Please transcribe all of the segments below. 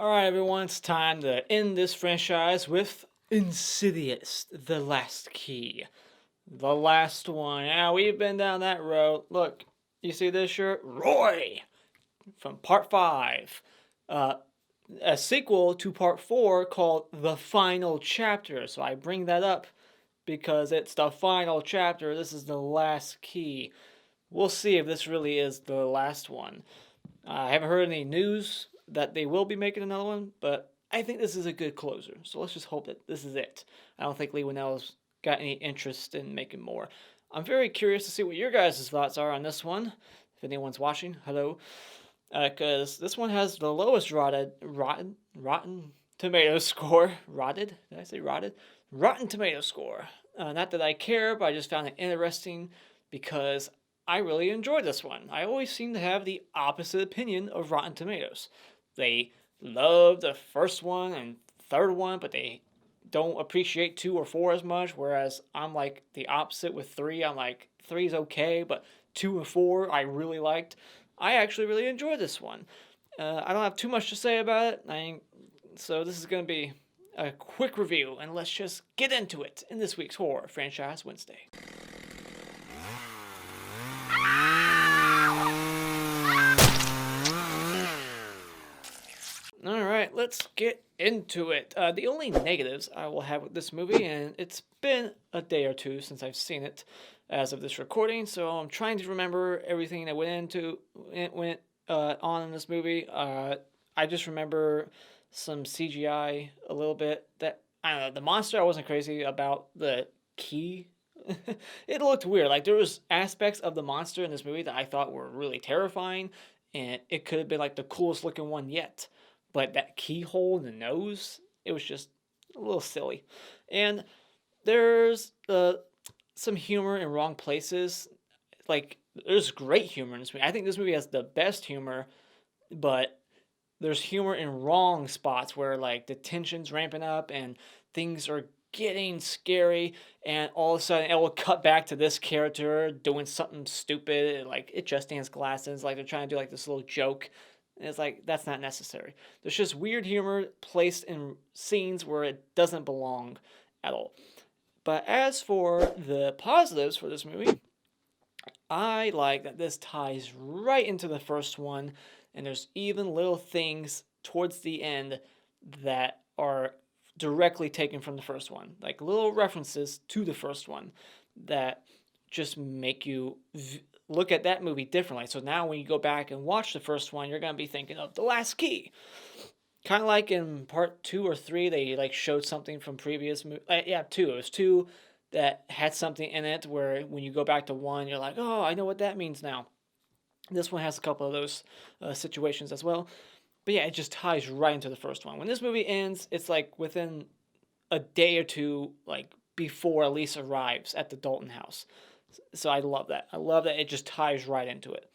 Alright, everyone, it's time to end this franchise with Insidious, the last key. The last one. Yeah, we've been down that road. Look, you see this shirt? Roy! From part 5. Uh, a sequel to part 4 called The Final Chapter. So I bring that up because it's the final chapter. This is the last key. We'll see if this really is the last one. I haven't heard any news that they will be making another one, but I think this is a good closer. So let's just hope that this is it. I don't think Leigh Whannell's got any interest in making more. I'm very curious to see what your guys' thoughts are on this one. If anyone's watching, hello. Because this one has the lowest rotten tomato score. Rotted? Did I say rotted? Rotten tomato score. Not that I care, but I just found it interesting because I really enjoyed this one. I always seem to have the opposite opinion of Rotten Tomatoes. They love the first one and third one, but they don't appreciate 2 or 4 as much, whereas I'm like the opposite with 3. I'm like, 3's okay, but 2 and 4 I really liked. I actually really enjoyed this one. I don't have too much to say about it, so this is going to be a quick review, and let's just get into it in this week's Horror Franchise Wednesday. Alright, let's get into it. The only negatives I will have with this movie, and it's been a day or two since I've seen it as of this recording, so I'm trying to remember everything that went on in this movie. I just remember some CGI a little bit. That I don't know. The monster, I wasn't crazy about. The key, it looked weird. Like there was aspects of the monster in this movie that I thought were really terrifying, and it could have been like the coolest looking one yet. But that keyhole in the nose, it was just a little silly. And there's some humor in wrong places. Like, there's great humor in this movie. I think this movie has the best humor, but there's humor in wrong spots where, like, the tension's ramping up and things are getting scary, and all of a sudden it will cut back to this character doing something stupid, like it just stands glasses, like they're trying to do like this little joke. And it's like, that's not necessary. There's just weird humor placed in scenes where it doesn't belong at all. But as for the positives for this movie, I like that this ties right into the first one, and there's even little things towards the end that are directly taken from the first one, like little references to the first one that just make you look at that movie differently. So now when you go back and watch the first one, you're going to be thinking of The Last Key. Kind of like in part 2 or 3, they like showed something from previous movie. 2. It was 2 that had something in it where when you go back to 1, you're like, oh, I know what that means now. This one has a couple of those situations as well. But yeah, it just ties right into the first one. When this movie ends, it's like within a day or two, like before Elise arrives at the Dalton house. So I love that. I love that it just ties right into it.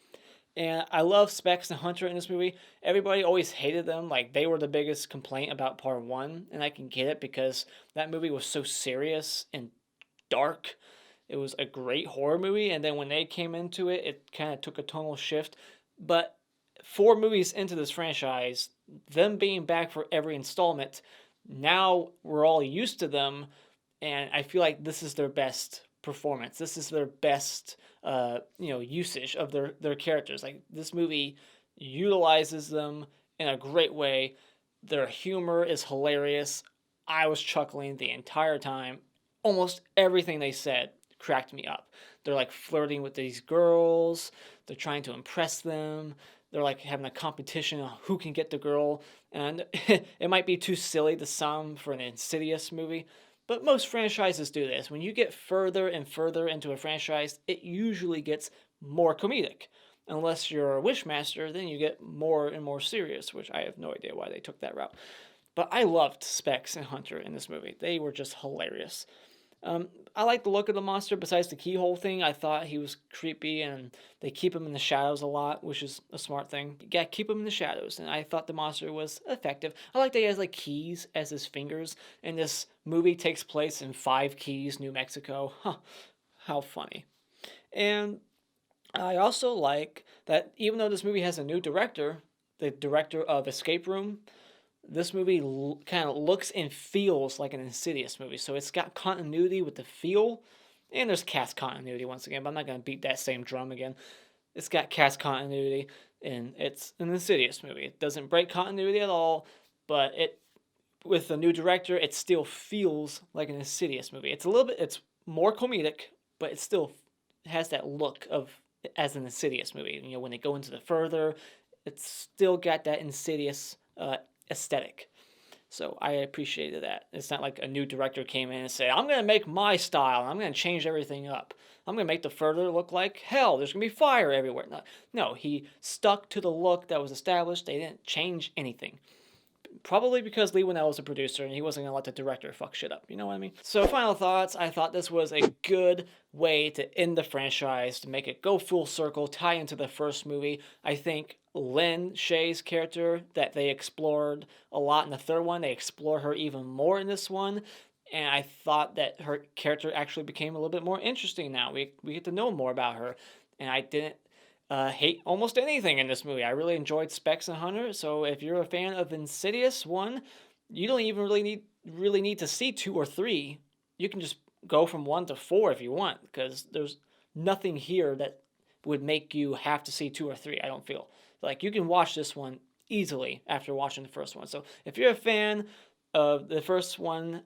And I love Specs and Hunter in this movie. Everybody always hated them. Like, they were the biggest complaint about part 1. And I can get it because that movie was so serious and dark. It was a great horror movie. And then when they came into it, it kind of took a tonal shift. But 4 movies into this franchise, them being back for every installment, now we're all used to them. And I feel like this is their best performance. This is their best, usage of their characters. Like, this movie utilizes them in a great way. Their humor is hilarious. I was chuckling the entire time. Almost everything they said cracked me up. They're like flirting with these girls. They're trying to impress them. They're like having a competition on who can get the girl. And it might be too silly to some for an Insidious movie, but most franchises do this. When you get further and further into a franchise, it usually gets more comedic. Unless you're a Wishmaster, then you get more and more serious, which I have no idea why they took that route. But I loved Specs and Hunter in this movie. They were just hilarious. I like the look of the monster. Besides the keyhole thing, I thought he was creepy, and they keep him in the shadows a lot, which is a smart thing. You gotta keep him in the shadows, and I thought the monster was effective. I like that he has like keys as his fingers, and this movie takes place in 5 Keys, New Mexico. Huh, how funny. And I also like that even though this movie has a new director, the director of Escape Room, this movie kind of looks and feels like an Insidious movie. So it's got continuity with the feel, and there's cast continuity once again, but I'm not going to beat that same drum again. It's got cast continuity, and it's an Insidious movie. It doesn't break continuity at all, but it, with a new director, it still feels like an Insidious movie. It's more comedic, but it still has that look of as an Insidious movie. You know, when they go into the further, it's still got that Insidious aesthetic. So I appreciated that. It's not like a new director came in and said, I'm going to make my style, and I'm going to change everything up. I'm going to make the further look like hell. There's going to be fire everywhere. No, he stuck to the look that was established. They didn't change anything. Probably because Leigh Whannell was a producer and he wasn't going to let the director fuck shit up. You know what I mean? So, final thoughts. I thought this was a good way to end the franchise, to make it go full circle, tie into the first movie. I think Shaye's character that they explored a lot in the third one, they explore her even more in this one. And I thought that her character actually became a little bit more interesting now. We get to know more about her. And I didn't hate almost anything in this movie. I really enjoyed Specs and Hunter, so if you're a fan of Insidious 1, you don't even really need to see 2 or 3. You can just go from 1 to 4 if you want, because there's nothing here that would make you have to see 2 or 3, I don't feel. Like, you can watch this one easily after watching the first one. So if you're a fan of the first one,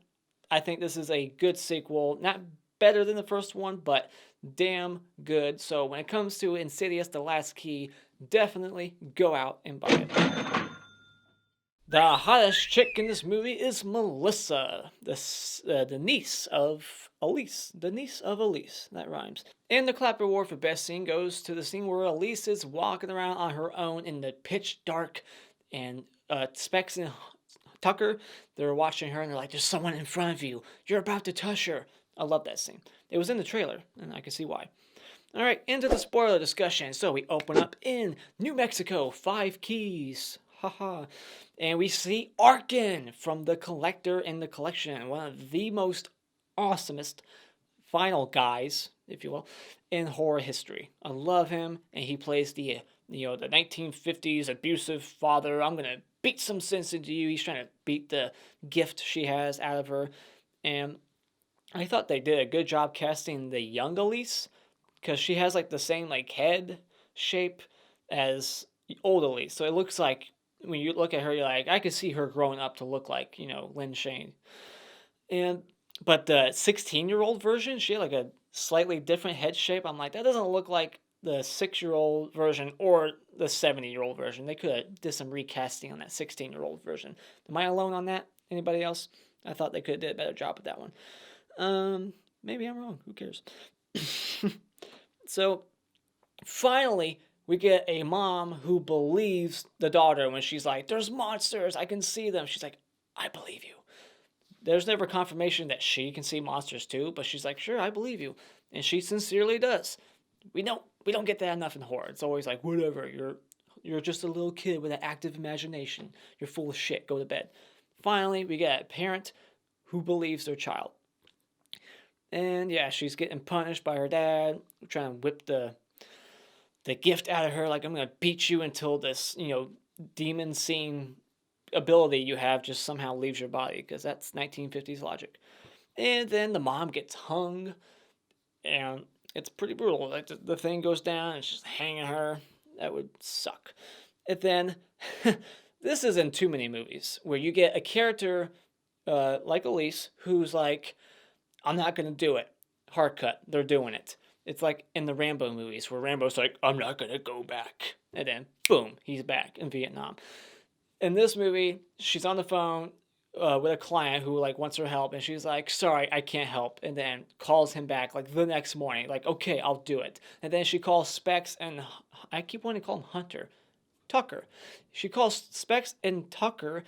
I think this is a good sequel. Not better than the first one, but damn good. So when it comes to Insidious: The Last Key, definitely go out and buy it. The hottest chick in this movie is Melissa, the niece of Elise. The niece of Elise. That rhymes. And the clap award for best scene goes to the scene where Elise is walking around on her own in the pitch dark, and Specs and Tucker, they're watching her and they're like, there's someone in front of you. You're about to touch her. I love that scene. It was in the trailer, and I can see why. All right, into the spoiler discussion. So we open up in New Mexico, 5 Keys. Haha. And we see Arkin from The Collector and the Collection, one of the most awesomest final guys, if you will, in horror history. I love him, and he plays the 1950s abusive father. I'm gonna beat some sense into you. He's trying to beat the gift she has out of her, and I thought they did a good job casting the young Elise, because she has like the same like head shape as old Elise. So it looks like when you look at her, you're like, I could see her growing up to look like, Lynn Shane. But the 16-year-old version, she had like a slightly different head shape. I'm like, that doesn't look like the 6-year-old version or the 70-year-old version. They could have did some recasting on that 16-year-old version. Am I alone on that? Anybody else? I thought they could have did a better job with that one. Maybe I'm wrong. Who cares? So, finally, we get a mom who believes the daughter when she's like, there's monsters, I can see them. She's like, I believe you. There's never confirmation that she can see monsters too, but she's like, sure, I believe you. And she sincerely does. We don't get that enough in horror. It's always like, whatever, you're just a little kid with an active imagination. You're full of shit, go to bed. Finally, we get a parent who believes their child. And yeah, she's getting punished by her dad, trying to whip the gift out of her, like, I'm going to beat you until this, demon-seeing ability you have just somehow leaves your body, because that's 1950s logic. And then the mom gets hung, and it's pretty brutal. Like, the thing goes down, and she's hanging her. That would suck. And then, this is in too many movies, where you get a character like Elise, who's like, I'm not going to do it. Hard cut. They're doing it. It's like in the Rambo movies, where Rambo's like, I'm not going to go back. And then, boom, he's back in Vietnam. In this movie, she's on the phone with a client who, like, wants her help, and she's like, sorry, I can't help. And then calls him back, like, the next morning. Like, okay, I'll do it. And then she calls Specs and, I keep wanting to call him Tucker. She calls Specs and Tucker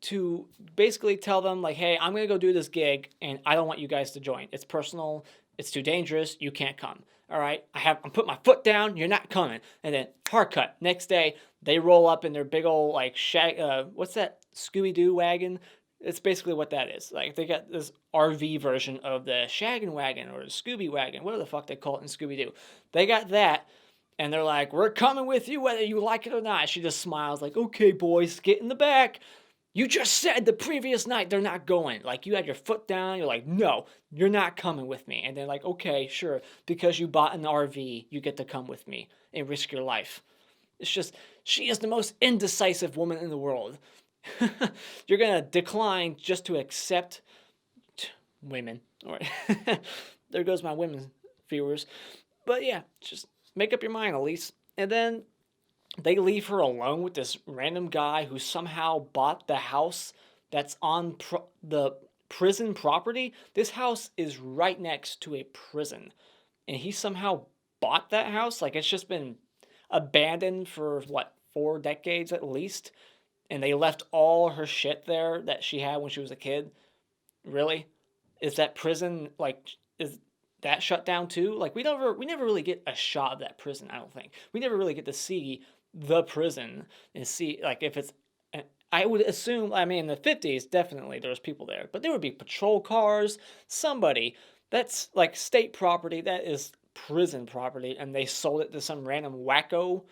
to basically tell them, like, hey, I'm going to go do this gig, and I don't want you guys to join. It's personal. It's too dangerous. You can't come. All right? I'm putting my foot down. You're not coming. And then, hard cut. Next day, they roll up in their big old, like, what's that Scooby-Doo wagon? It's basically what that is. Like, they got this RV version of the Shaggin' Wagon or the Scooby Wagon, whatever the fuck they call it in Scooby-Doo. They got that, and they're like, we're coming with you whether you like it or not. She just smiles like, okay, boys, get in the back. You just said the previous night they're not going. Like, you had your foot down. You're like, no, you're not coming with me. And they're like, okay, sure. Because you bought an RV, you get to come with me and risk your life. It's just, she is the most indecisive woman in the world. You're going to decline just to accept women. All right. There goes my women viewers. But yeah, just make up your mind, Elise. And then they leave her alone with this random guy who somehow bought the house that's on the prison property. This house is right next to a prison. And he somehow bought that house. Like, it's just been abandoned for, what, 4 decades at least? And they left all her shit there that she had when she was a kid. Really? Is that prison, like, is that shut down too? Like, we never really get a shot of that prison, I don't think. We never really get to see the prison and see, like, if it's, I would assume, I mean, in the 50s, definitely there was people there, but there would be patrol cars, somebody. That's like state property, that is prison property, and they sold it to some random wacko.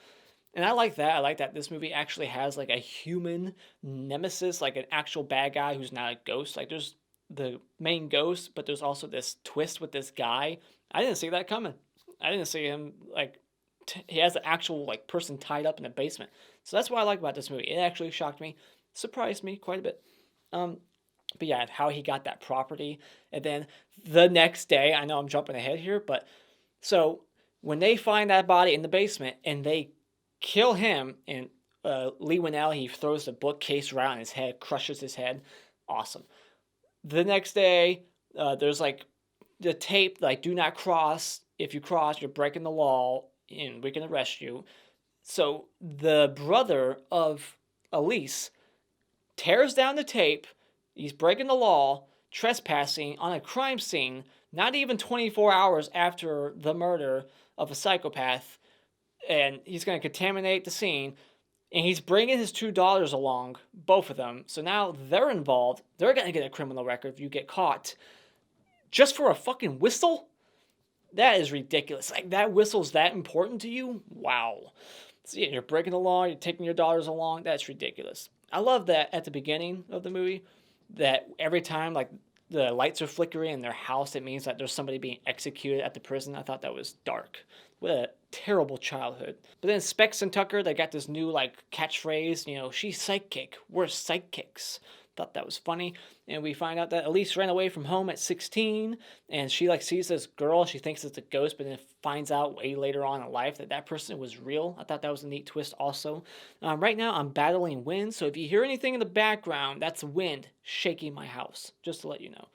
And I like that. I like that this movie actually has like a human nemesis, like an actual bad guy who's not a ghost. Like, there's the main ghost, but there's also this twist with this guy. I didn't see that coming. I didn't see him, like, he has an actual, like, person tied up in the basement. So that's what I like about this movie. It actually shocked me, surprised me quite a bit. But yeah, how he got that property. And then the next day, I know I'm jumping ahead here, but so when they find that body in the basement and they kill him, and Leigh Whannell, he throws the bookcase around his head, crushes his head. Awesome. The next day, there's like the tape, like, do not cross. If you cross, you're breaking the law and we can arrest you. So the brother of Elise tears down the tape. He's breaking the law, trespassing on a crime scene, not even 24 hours after the murder of a psychopath. And he's going to contaminate the scene. And he's bringing his 2 daughters along, both of them. So now they're involved. They're going to get a criminal record if you get caught. Just for a fucking whistle? That is ridiculous. Like, that whistle's that important to you? Wow. So yeah, you're breaking the law, you're taking your daughters along. That's ridiculous. I love that at the beginning of the movie, that every time, like, the lights are flickering in their house, it means that there's somebody being executed at the prison. I thought that was dark. What a terrible childhood. But then Specs and Tucker, they got this new, like, catchphrase, you know, she's psychic, we're sidekicks. Thought that was funny. And we find out that Elise ran away from home at 16, and she, like, sees this girl, she thinks it's a ghost, but then finds out way later on in life that that person was real. I thought that was a neat twist also. Right now I'm battling wind, so if you hear anything in the background, that's wind shaking my house, just to let you know.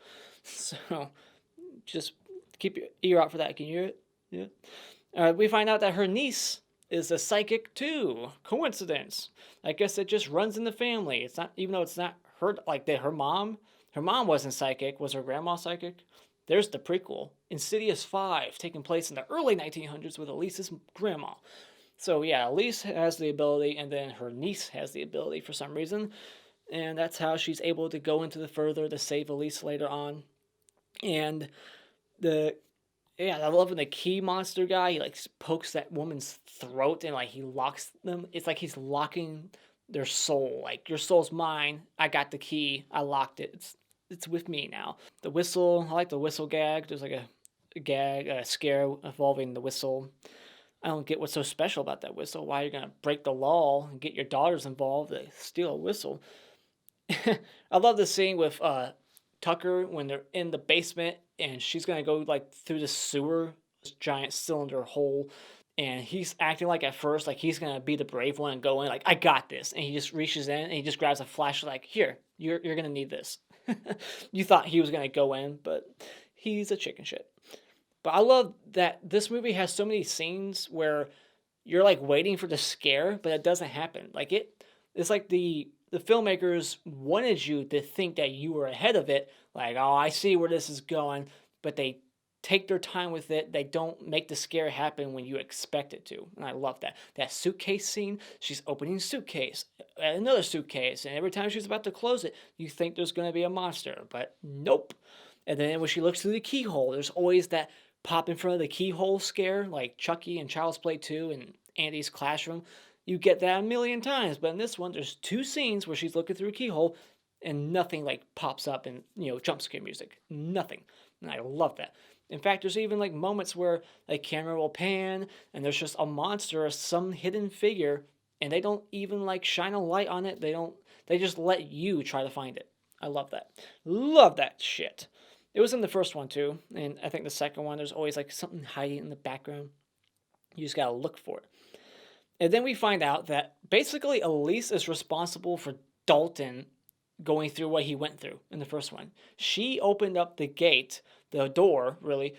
So just keep your ear out for that. Can you hear it? Yeah. We find out that her niece is a psychic too. Coincidence. I guess it just runs in the family. It's not, even though it's not her, like, her mom wasn't psychic. Was her grandma psychic? There's the prequel, Insidious 5, taking place in the early 1900s with Elise's grandma. So yeah, Elise has the ability, and then her niece has the ability for some reason, and that's how she's able to go into the further to save Elise later on. And I love when the key monster guy, he, like, pokes that woman's throat and, like, he locks them. It's like he's locking their soul. Like, your soul's mine. I got the key. I locked it. It's with me now. The whistle, I like the whistle gag. There's like a scare involving the whistle. I don't get what's so special about that whistle. Why you're gonna break the law and get your daughters involved to steal a whistle. I love the scene with Tucker when they're in the basement and she's gonna go, like, through the sewer, this giant cylinder hole, and he's acting like at first like he's gonna be the brave one and go in, like, I got this, and he just reaches in and he just grabs a flashlight, like, here, you're gonna need this. You thought he was gonna go in, but he's a chicken shit. But I love that this movie has so many scenes where you're, like, waiting for the scare, but it doesn't happen. Like, it's like the filmmakers wanted you to think that you were ahead of it, like, oh, I see where this is going, but they take their time with it. They don't make the scare happen when you expect it to. And I love that. That suitcase scene, she's opening suitcase, another suitcase, and every time she's about to close it, you think there's going to be a monster, but nope. And then when she looks through the keyhole, there's always that pop in front of the keyhole scare, like Chucky and Child's Play 2 and Andy's classroom. You get that a million times, but in this one, there's 2 scenes where she's looking through a keyhole and nothing like pops up and, jump scare music. Nothing. And I love that. In fact, there's even like moments where like camera will pan and there's just a monster or some hidden figure and they don't even like shine a light on it. They just let you try to find it. I love that. Love that shit. It was in the first one too, and I think the second one there's always like something hiding in the background. You just gotta look for it. And then we find out that basically Elise is responsible for Dalton going through what he went through in the first one. She opened up the gate, the door, really.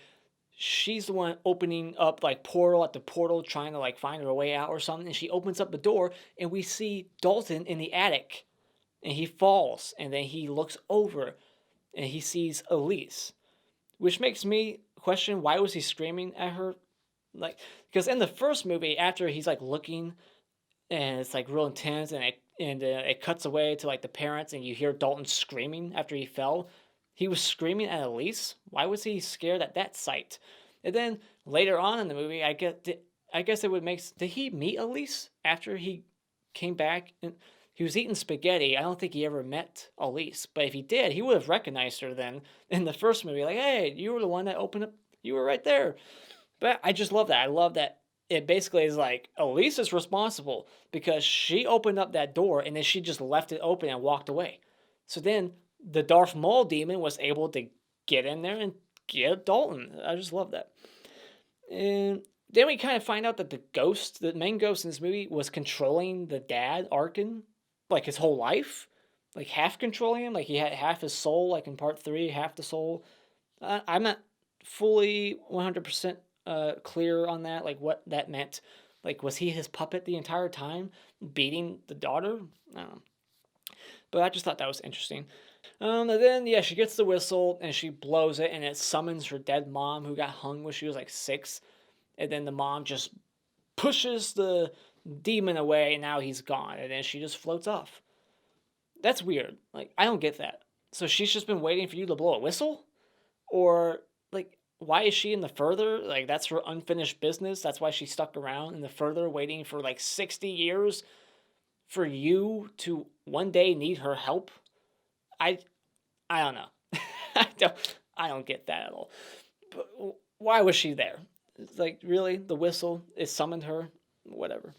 She's the one opening up like portal at the portal, trying to like find her way out or something. And she opens up the door and we see Dalton in the attic. And he falls and then he looks over and he sees Elise. Which makes me question, why was he screaming at her? Like, because in the first movie, after he's like looking and it's like real intense and it cuts away to like the parents and you hear Dalton screaming after he fell. He was screaming at Elise. Why was he scared at that sight? And then later on in the movie, I guess it would make. Did he meet Elise after he came back? And he was eating spaghetti. I don't think he ever met Elise. But if he did, he would have recognized her then in the first movie. Like, hey, you were the one that opened up. You were right there. But I just love that. I love that it basically is like Elise is responsible because she opened up that door and then she just left it open and walked away. So then the Darth Maul demon was able to get in there and get Dalton. I just love that. And then we kind of find out that the main ghost in this movie, was controlling the dad, Arkin, like his whole life. Like half controlling him. Like he had half his soul, like in part 3, half the soul. I'm not fully 100% clear on that, like what that meant. Like, was he his puppet the entire time, beating the daughter? I don't know. But I just thought that was interesting. And then, yeah, she gets the whistle, and she blows it, and it summons her dead mom, who got hung when she was, like, 6. And then the mom just pushes the demon away, and now he's gone. And then she just floats off. That's weird. Like, I don't get that. So she's just been waiting for you to blow a whistle? Or, like, why is she in the further? Like, that's her unfinished business. That's why she stuck around in the further, waiting for, like, 60 years for you to one day need her help? I don't know. I don't get that at all. But why was she there? It's like, really? The whistle, it summoned her? Whatever.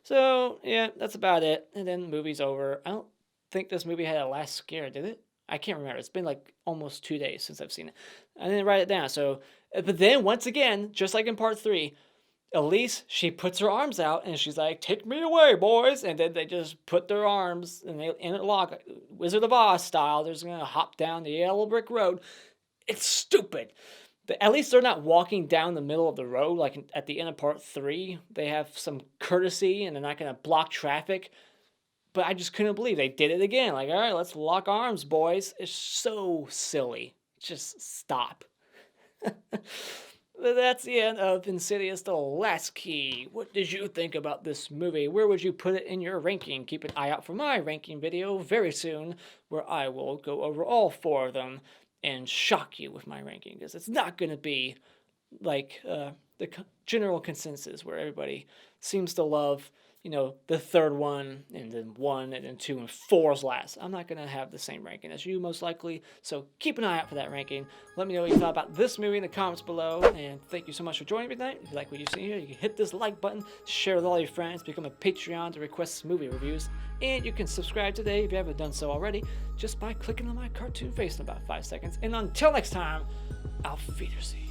So, yeah, that's about it. And then the movie's over. I don't think this movie had a last scare, did it? I can't remember. It's been like almost 2 days since I've seen it. I didn't write it down. So, but then once again, just like in part 3, Elise, she puts her arms out and she's like, "Take me away, boys!" And then they just put their arms and they interlock, Wizard of Oz style. They're just gonna hop down the yellow brick road. It's stupid. At least they're not walking down the middle of the road like at the end of part 3. They have some courtesy and they're not gonna block traffic. But I just couldn't believe they did it again. Like, all right, let's lock arms, boys. It's so silly. Just stop. That's the end of Insidious, The Last Key. What did you think about this movie? Where would you put it in your ranking? Keep an eye out for my ranking video very soon, where I will go over all 4 of them and shock you with my ranking. Because it's not going to be like the general consensus where everybody seems to love, the third one, and then 1, and then 2, and 4's last. I'm not going to have the same ranking as you, most likely, so keep an eye out for that ranking. Let me know what you thought about this movie in the comments below, and thank you so much for joining me tonight. If you like what you've seen here, you can hit this like button, share with all your friends, become a Patreon to request movie reviews, and you can subscribe today if you haven't done so already, just by clicking on my cartoon face in about 5 seconds. And until next time, auf Wiedersehen.